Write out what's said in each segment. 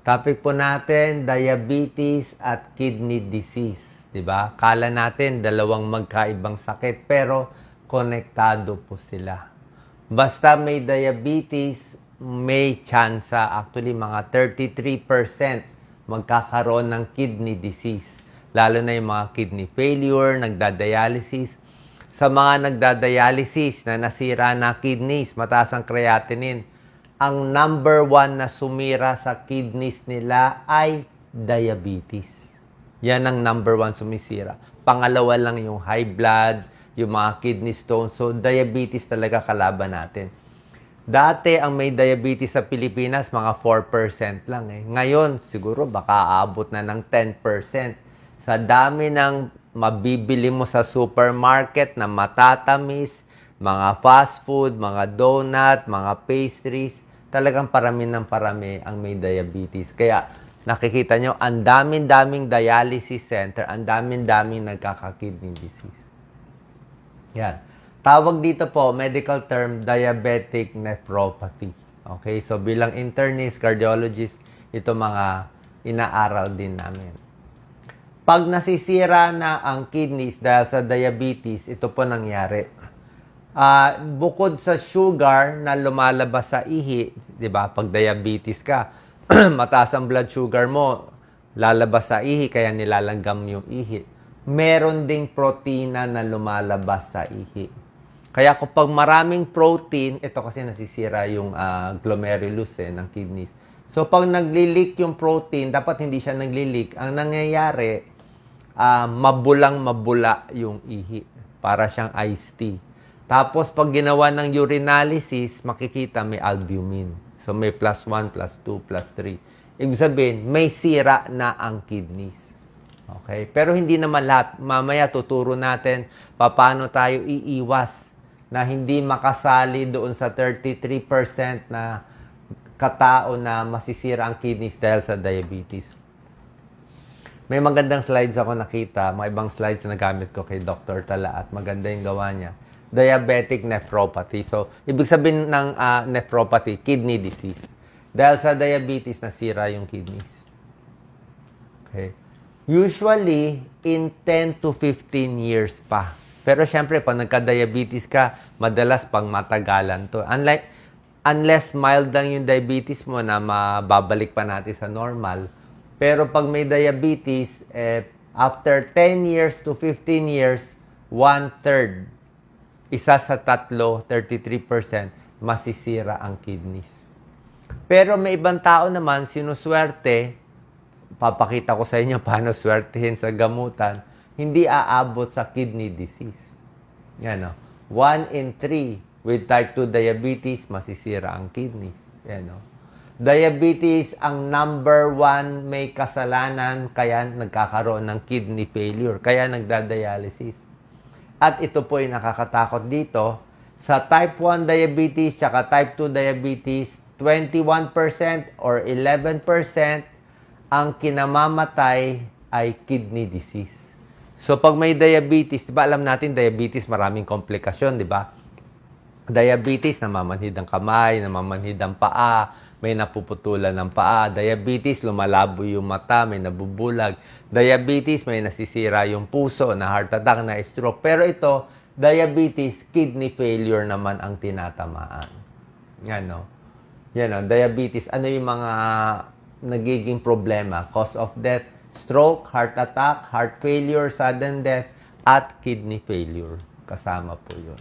Topic po natin, diabetes at kidney disease. Diba? Kala natin dalawang magkaibang sakit pero konektado po sila. Basta may diabetes, may tsansa, actually mga 33% magkakaroon ng kidney disease. Lalo na yung mga kidney failure, nagdadialysis. Sa mga nagdadialysis na nasira na kidneys, mataas ang creatinine, ang number 1 na sumira sa kidneys nila ay diabetes. Yan ang number 1 sumisira. Pangalawa lang yung high blood, yung mga kidney stones. So, diabetes talaga kalaban natin. Dati, ang may diabetes sa Pilipinas, mga 4% lang eh. Ngayon, siguro baka aabot na ng 10%. Sa dami ng mabibili mo sa supermarket na matatamis, mga fast food, mga donut, mga pastries, talagang parami ng parami ang may diabetes. Kaya nakikita nyo, ang daming-daming dialysis center, ang daming-daming nagkaka-kidney disease. Yan. Tawag dito po, medical term, diabetic nephropathy. Okay, so bilang internist, cardiologist, ito mga inaaral din namin. Pag nasisira na ang kidneys dahil sa diabetes, ito po nangyari. Bukod sa sugar na lumalabas sa ihi, 'di ba? Pag diabetes ka, mataas ang blood sugar mo, lalabas sa ihi kaya nilalanggam yung ihi. Meron ding protina na lumalabas sa ihi. Kaya kapag maraming protein, ito kasi nasisira yung glomerulus ng kidneys. So pag nagli-leak yung protein, dapat hindi siya nagli-leak. Ang nangyayari, mabulang-mabula yung ihi. Para siyang iced tea. Tapos, pag ginawa ng urinalysis, makikita may albumin. So, may +1, +2, +3. Ibig sabihin, may sira na ang kidneys. Okay? Pero hindi naman lahat. Mamaya tuturo natin paano tayo iiwas na hindi makasali doon sa 33% na katao na masisira ang kidneys dahil sa diabetes. May magandang slides ako nakita. Mga ibang slides na nagamit ko kay Dr. Tala at maganda yung gawa niya. Diabetic nephropathy. So, ibig sabihin ng nephropathy, kidney disease. Dahil sa diabetes, nasira yung kidneys. Okay. Usually, in 10 to 15 years pa. Pero syempre, pag nagka-diabetes ka, madalas pang matagalan to. Unless mild lang yung diabetes mo na mababalik pa natin sa normal. Pero pag may diabetes, after 10 years to 15 years, 1/3 isa sa 33%, masisira ang kidneys. Pero may ibang tao naman, sinuswerte, papakita ko sa inyo paano swertehin sa gamutan, hindi aabot sa kidney disease. Yan o. 1 in 3 with type 2 diabetes, masisira ang kidneys. Yan o. Diabetes, ang number 1 may kasalanan, kaya nagkakaroon ng kidney failure, kaya nagdadialysis. At ito po ay nakakatakot dito. Sa type 1 diabetes at type 2 diabetes, 21% or 11% ang kinamamatay ay kidney disease. So pag may diabetes, di ba alam natin diabetes maraming komplikasyon, di ba? Diabetes, namamanhid ang kamay, namamanhid ang paa, may napuputulan ng paa. Diabetes, lumalabo yung mata, may nabubulag. Diabetes, may nasisira yung puso, na heart attack, na stroke. Pero ito, diabetes, kidney failure naman ang tinatamaan. Yan, no? Yan, no? Diabetes, ano yung mga nagiging problema? Cause of death, stroke, heart attack, heart failure, sudden death, at kidney failure. Kasama po yun.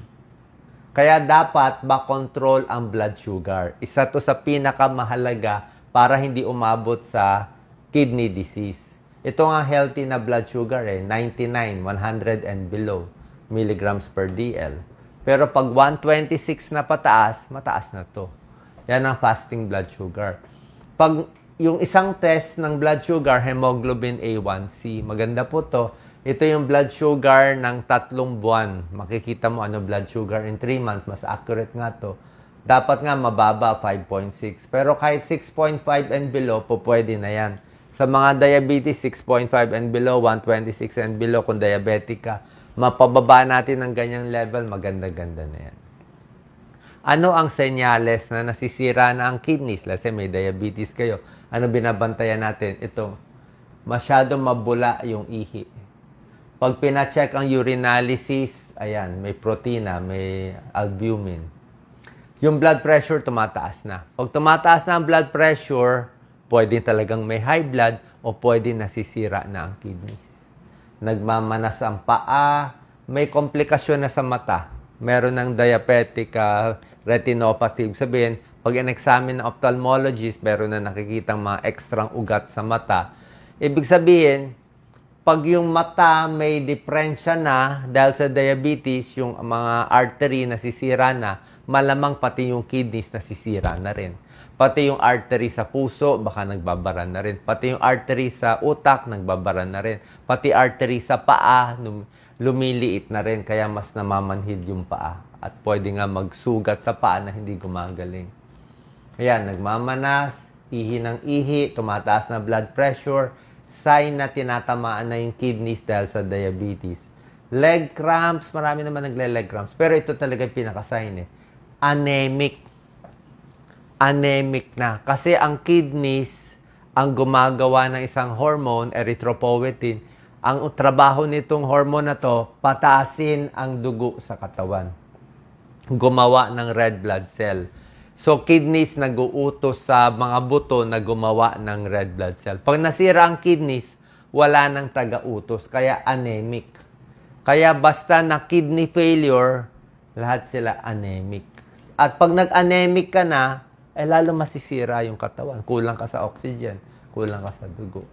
Kaya dapat makontrol ang blood sugar. Isa to sa pinakamahalaga para hindi umabot sa kidney disease. Ito nga healthy na blood sugar 99, 100 and below milligrams per DL. Pero pag 126 na pataas, mataas na to. Yan ang fasting blood sugar. Pag yung isang test ng blood sugar, hemoglobin A1C, maganda po to. Ito yung blood sugar ng 3 buwan. Makikita mo ano blood sugar in 3 months. Mas accurate nga to. Dapat nga mababa, 5.6. Pero kahit 6.5 and below, po pwede na yan. Sa mga diabetes, 6.5 and below, 126 and below, kung diabetic ka, mapababa natin ng ganyang level, maganda-ganda na yan. Ano ang senyales na nasisira na ang kidneys? Let's say may diabetes kayo. Ano binabantayan natin? Ito, masyadong mabula yung ihi. Pag pina-check ang urinalysis, ayan, may protina, may albumin. Yung blood pressure tumataas na. Pag tumataas na ang blood pressure, pwede talagang may high blood o pwede nasisira na ang kidneys. Nagmamanas ang paa, may komplikasyon na sa mata. Meron ng diabetic retinopathy. Ibig sabihin, pag in-examine ng ophthalmologist, meron na nakikitang mga ekstrang ugat sa mata. Ibig sabihin, pag yung mata may diferensya na dahil sa diabetes, yung mga artery nasisira na, malamang pati yung kidneys nasisira na rin. Pati yung artery sa puso, baka nagbabara na rin. Pati yung artery sa utak, nagbabara na rin. Pati artery sa paa, lumiliit na rin. Kaya mas namamanhid yung paa. At pwede nga magsugat sa paa na hindi gumagaling. Ayan, nagmamanas, ihi ng ihi, tumataas na blood pressure, sign na tinatamaan na yung kidneys dahil sa diabetes. Leg cramps, marami naman nagle-leg cramps. Pero ito talaga yung pinaka-sign eh. Anemic. Anemic na. Kasi ang kidneys, ang gumagawa ng isang hormone, erythropoietin, ang trabaho nitong hormone na to, pataasin ang dugo sa katawan. Gumawa ng red blood cell. So, kidneys nag-uutos sa mga buto na gumawa ng red blood cell. Pag nasira ang kidneys, wala nang taga-utos, kaya anemic. Kaya basta na kidney failure, lahat sila anemic. At pag nag-anemic ka na, lalo masisira yung katawan. Kulang ka sa oxygen, kulang ka sa dugo.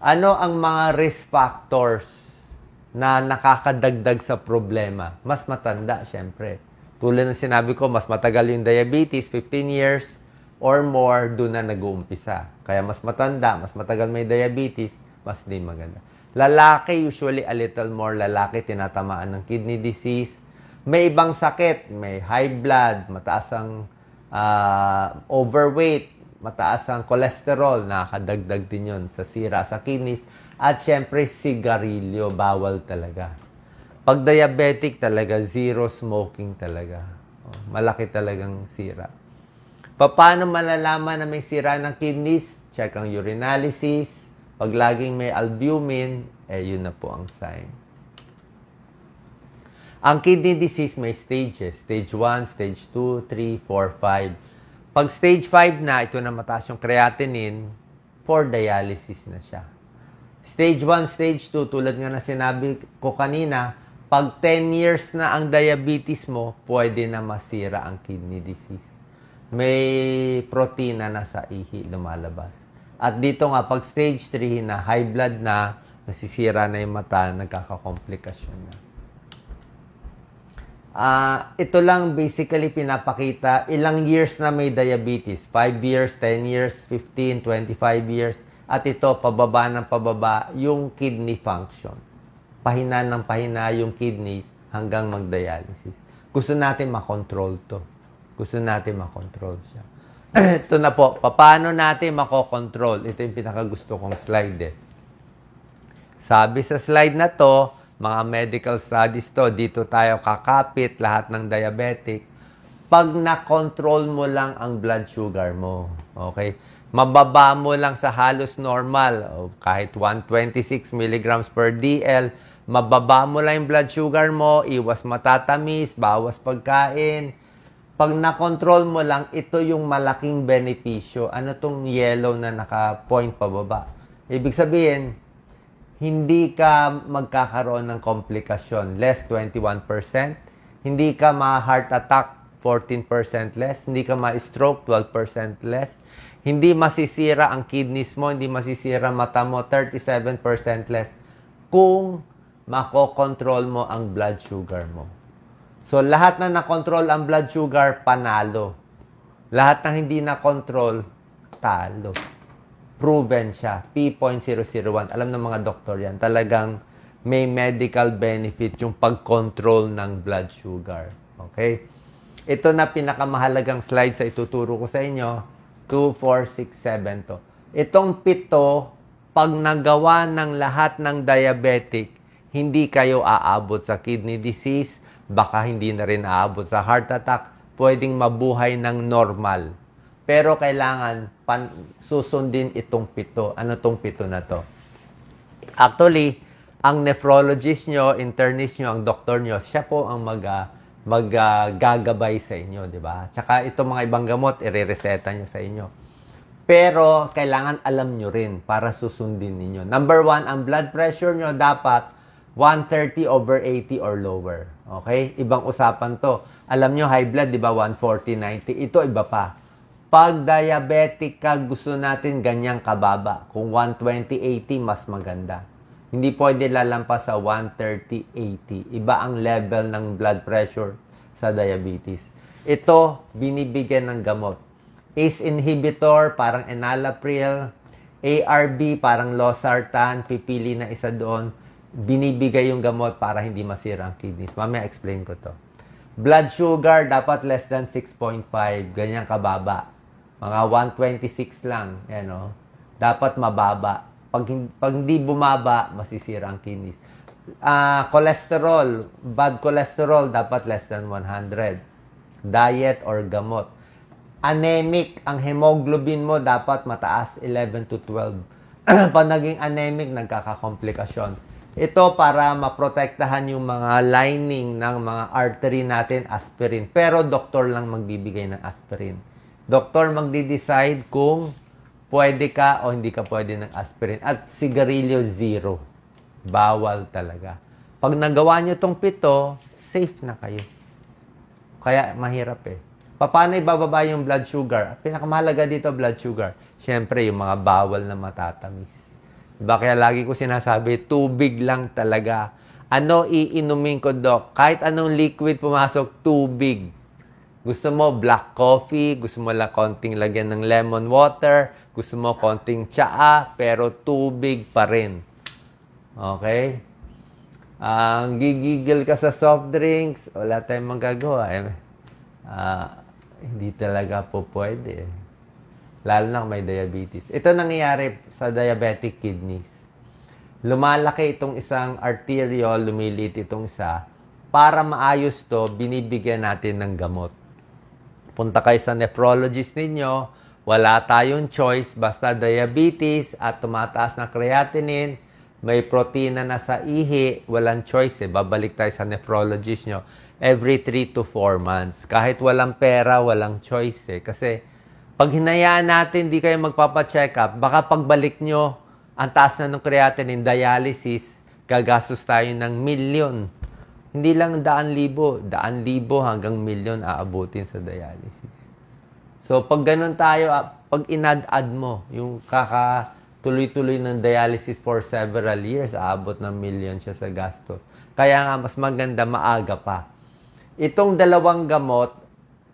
Ano ang mga risk factors na nakakadagdag sa problema? Mas matanda, syempre. Tulad ng sinabi ko, mas matagal yung diabetes, 15 years or more, doon na nag-uumpisa. Kaya mas matanda, mas matagal may diabetes, mas di maganda. Lalaki, usually a little more lalaki, tinatamaan ng kidney disease. May ibang sakit, may high blood, mataas ang overweight, mataas ang cholesterol, nakakadagdag din yun sa sira sa kidneys. At syempre, sigarilyo, bawal talaga. Pag diabetic talaga, zero smoking talaga. Malaki talagang sira. Paano malalaman na may sira ng kidneys? Check ang urinalysis. Pag laging may albumin, yun na po ang sign. Ang kidney disease may stages. Stage 1, stage 2, 3, 4, 5. Pag stage 5 na, ito na mataas yung creatinine, for dialysis na siya. Stage 1, stage 2, tulad nga na sinabi ko kanina, pag 10 years na ang diabetes mo, pwede na masira ang kidney disease. May protina na sa ihi lumalabas. At dito nga, pag stage 3 na, high blood na, nasisira na yung mata, nagkakakomplikasyon na. Ito lang basically pinapakita ilang years na may diabetes. 5 years, 10 years, 15, 25 years. At ito, pababa ng pababa yung kidney function. Pahina ng pahina yung kidneys hanggang mag-dialysis. Gusto natin makontrol to. Gusto natin makontrol siya. Ito na po, paano natin makokontrol? Ito yung pinakagusto kong slide eh. Sabi sa slide na to, mga medical studies to, dito tayo kakapit lahat ng diabetic. Pag na-control mo lang ang blood sugar mo, okay? Mababa mo lang sa halos normal, kahit 126 milligrams per DL, mababa mo lang yung blood sugar mo, iwas matatamis, bawas pagkain. Pag na-control mo lang, ito yung malaking benepisyo. Ano tong yellow na naka-point pababa? Ibig sabihin, hindi ka magkakaroon ng komplikasyon, less 21%. Hindi ka ma-heart attack, 14% less. Hindi ka ma-stroke, 12% less. Hindi masisira ang kidneys mo, hindi masisira mata mo, 37% less. Kung makokontrol mo ang blood sugar mo. So, lahat na nakontrol ang blood sugar, panalo. Lahat na hindi nakontrol, talo. Proven siya. P.001. Alam ng mga doktor yan. Talagang may medical benefit yung pag-control ng blood sugar. Okay? Ito na pinakamahalagang slide sa ituturo ko sa inyo. 2, 4, 6, 7 to. Itong 7, pag nagawa ng lahat ng diabetic, hindi kayo aabot sa kidney disease, baka hindi na rin aabot sa heart attack, pwedeng mabuhay ng normal. Pero kailangan susundin itong 7. Ano tong 7 na to? Actually, ang nephrologist nyo, internist nyo, ang doktor nyo, siya po ang gagabay sa inyo, di ba? Tsaka itong mga ibang gamot, i-reseta nyo sa inyo. Pero, kailangan alam nyo rin para susundin ninyo. Number 1, ang blood pressure nyo dapat 130/80 or lower. Okay? Ibang usapan to. Alam nyo, high blood, di ba? 140/90. Ito, iba pa. Pag diabetic ka, gusto natin ganyang kababa. Kung 120/80, mas maganda. Hindi pwede lalampas sa 130/80. Iba ang level ng blood pressure sa diabetes. Ito, binibigyan ng gamot. ACE inhibitor, parang enalapril. ARB, parang losartan. Pipili na isa doon. Binibigay yung gamot para hindi masira ang kidneys. Mamaya explain ko to. Blood sugar, dapat less than 6.5. Ganyang kababa. Mga 126 lang. Yan, no? Dapat mababa. Pag hindi bumaba, masisira ang kidneys. Cholesterol, bad cholesterol, dapat less than 100. Diet or gamot. Anemic, ang hemoglobin mo dapat mataas, 11 to 12. Pag naging anemic, nagkakakomplikasyon. Ito para maprotektahan yung mga lining ng mga artery natin, aspirin. Pero doktor lang magbibigay ng aspirin. Doktor magdi-decide kung pwede ka o hindi ka pwede ng aspirin. At sigarilyo, 0. Bawal talaga. Pag nagawa nyo itong 7, safe na kayo. Kaya mahirap eh. Paano ibababa yung blood sugar? Pinakamahalaga dito, blood sugar. Siyempre, yung mga bawal na matatamis. Diba? Kaya lagi ko sinasabi, tubig lang talaga. Ano iinumin ko, Doc? Kahit anong liquid pumasok, tubig. Gusto mo black coffee, gusto mo lang konting lagyan ng lemon water, gusto mo konting tsaa, pero tubig pa rin. Okay? Gigigil ka sa soft drinks, wala tayong magagawa. Hindi talaga po pwede. Lalo na kung may diabetes. Ito nangyayari sa diabetic kidneys. Lumalaki itong isang arteriole, lumiliit itong isa. Para maayos to, binibigyan natin ng gamot. Punta kayo sa nephrologist ninyo, wala tayong choice, basta diabetes at tumataas na creatinine, may protina na sa ihi, walang choice eh. Babalik tayo sa nephrologist nyo every 3 to 4 months. Kahit walang pera, walang choice eh. Kasi pag hinayaan natin, di kayo magpapacheck up, baka pagbalik nyo, ang taas na ng creatinine, dialysis, gagastos tayo ng milyon. Hindi lang 100,000 hanggang milyon aabutin sa dialysis. So, pag ganun tayo, pag inad-add mo, yung tuloy-tuloy ng dialysis for several years, aabot ng milyon siya sa gastos. Kaya nga, mas maganda, maaga pa. Itong dalawang gamot,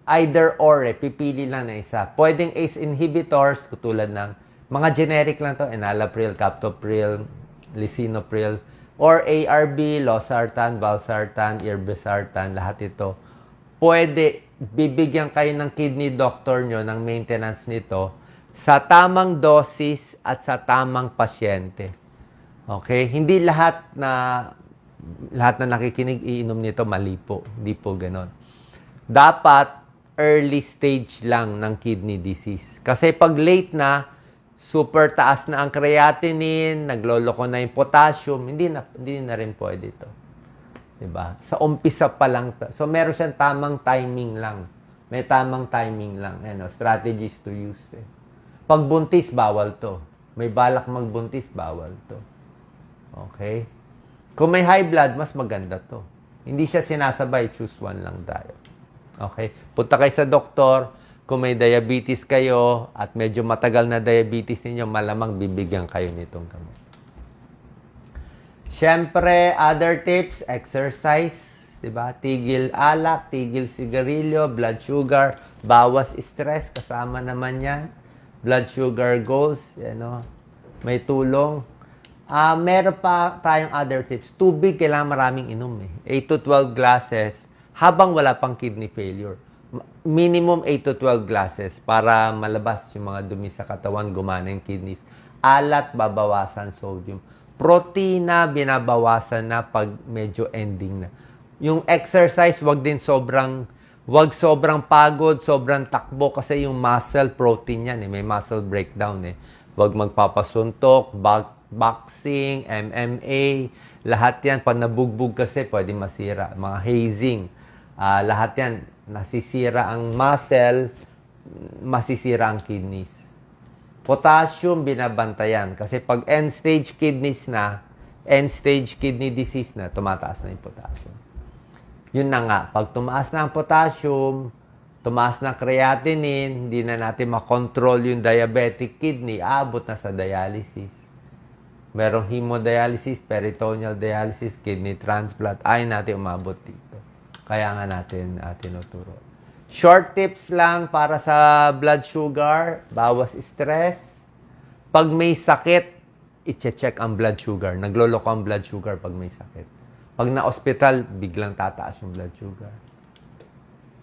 either or, pipili lang na isa. Pwedeng ACE inhibitors, tulad ng mga generic lang to, enalapril, captopril, lisinopril, or ARB, losartan, valsartan, irbesartan, lahat ito. Pwede, bibigyan kayo ng kidney doctor nyo ng maintenance nito sa tamang dosis at sa tamang pasyente. Okay? Hindi lahat na nakikinig iinom nito, mali po. Hindi po ganon. Dapat early stage lang ng kidney disease. Kasi pag late na, super taas na ang creatinine, nagloloko na yung potassium, hindi na rin pwede ito. Diba? Sa umpisa pa lang. So, meron siyang tamang timing lang. May tamang timing lang. Strategies to use. Pag buntis, bawal to. May balak magbuntis, bawal to. Okay? Kung may high blood, mas maganda to. Hindi siya sinasabay, choose one lang tayo. Okay? Punta kayo sa doktor. Kung may diabetes kayo at medyo matagal na diabetes ninyo, malamang bibigyan kayo nitong gamot. Siyempre, other tips, exercise, diba? Tigil alak, tigil sigarilyo, blood sugar, bawas stress, kasama naman yan. Blood sugar goals, may tulong. Meron pa tayong other tips. Tubig, kailangan maraming inom 8 to 12 glasses habang wala pang kidney failure. Minimum 8 to 12 glasses para malabas yung mga dumi sa katawan, gumana yung kidneys. Alat, babawasan sodium. Protina, binabawasan na pag medyo ending na. Yung exercise, wag sobrang pagod, sobrang takbo kasi yung muscle protein yan, may muscle breakdown Wag magpapasuntok, boxing, MMA, lahat yan, pag nabugbog kasi, pwede masira. Mga hazing, lahat yan, nasisira ang muscle, masisira ang kidneys. Potassium, binabantayan. Kasi pag end-stage kidney disease na, tumataas na yung potassium. Yun na nga, pag tumaas na ang potassium, tumaas na creatinine, hindi na natin makontrol yung diabetic kidney, aabot na sa dialysis. Merong hemodialysis, peritoneal dialysis, kidney transplant, ayaw natin umabot dito. Kaya nga natin tinuturo. Short tips lang para sa blood sugar, bawas stress. Pag may sakit, i-check ang blood sugar. Nagloloko ang blood sugar pag may sakit. Pag na-hospital, biglang tataas yung blood sugar.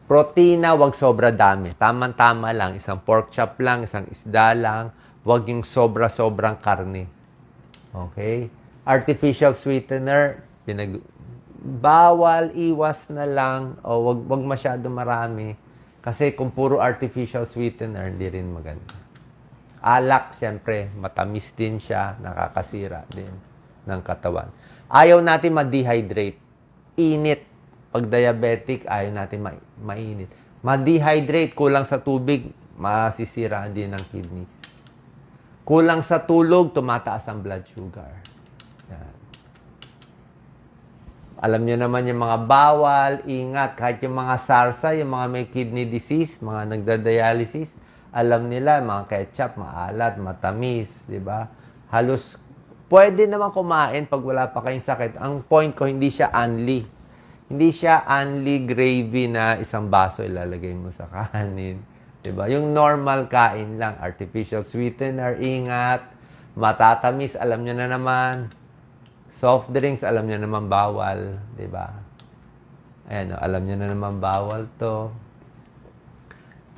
Protina, wag sobra dami. Tama-tama lang. Isang pork chop lang, isang isda lang. Wag yung sobra-sobrang karne. Okay? Artificial sweetener, bawal, iwas na lang. O wag masyado marami. Kasi kung puro artificial sweetener, hindi rin maganda. Alak, siyempre, matamis din siya. Nakakasira din ng katawan. Ayaw natin ma-dehydrate. Init. Pag diabetic, ayaw natin mainit. Ma-dehydrate, kulang sa tubig, masisiraan din ang kidneys. Kulang sa tulog, tumataas ang blood sugar. Yan. Alam nyo naman yung mga bawal, ingat. Kahit yung mga SARSA, yung mga may kidney disease, mga nagda-dialysis, alam nila, mga ketchup, maalat, matamis, di ba? Halos, pwede naman kumain pag wala pa kayong sakit. Ang point ko, hindi siya unli. Hindi siya unli gravy na isang baso ilalagay mo sa kanin. Diba? Yung normal kain lang, artificial sweetener, ingat. Matatamis, alam nyo na naman. Soft drinks, alam nyo naman bawal. Diba? Ayan, alam nyo na naman bawal to.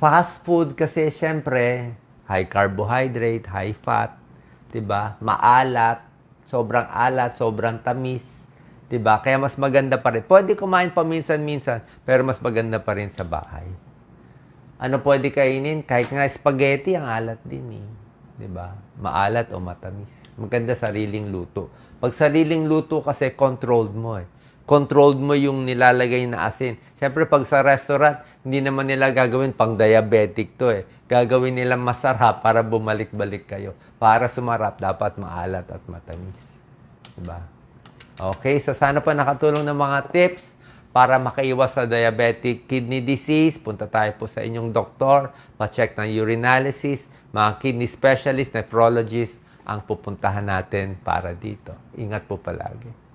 Fast food kasi, syempre, high carbohydrate, high fat. Diba? Maalat, sobrang tamis. Diba? Kaya mas maganda pa rin. Pwede kumain paminsan-minsan, pero mas maganda pa rin sa bahay. Ano pwede kainin? Kahit nga spaghetti, ang alat din Diba? Maalat o matamis. Maganda sariling luto. Pag sariling luto kasi, controlled mo Controlled mo yung nilalagay na asin. Siyempre, pag sa restaurant, hindi naman nila gagawin pang diabetic to Gagawin nila masarap para bumalik-balik kayo. Para sumarap, dapat maalat at matamis. Diba? Okay, so sana pa nakatulong ng mga tips para makaiwas sa diabetic kidney disease. Punta tayo po sa inyong doktor, pa-check ng urinalysis, mga kidney specialist, nephrologist, ang pupuntahan natin para dito. Ingat po palagi.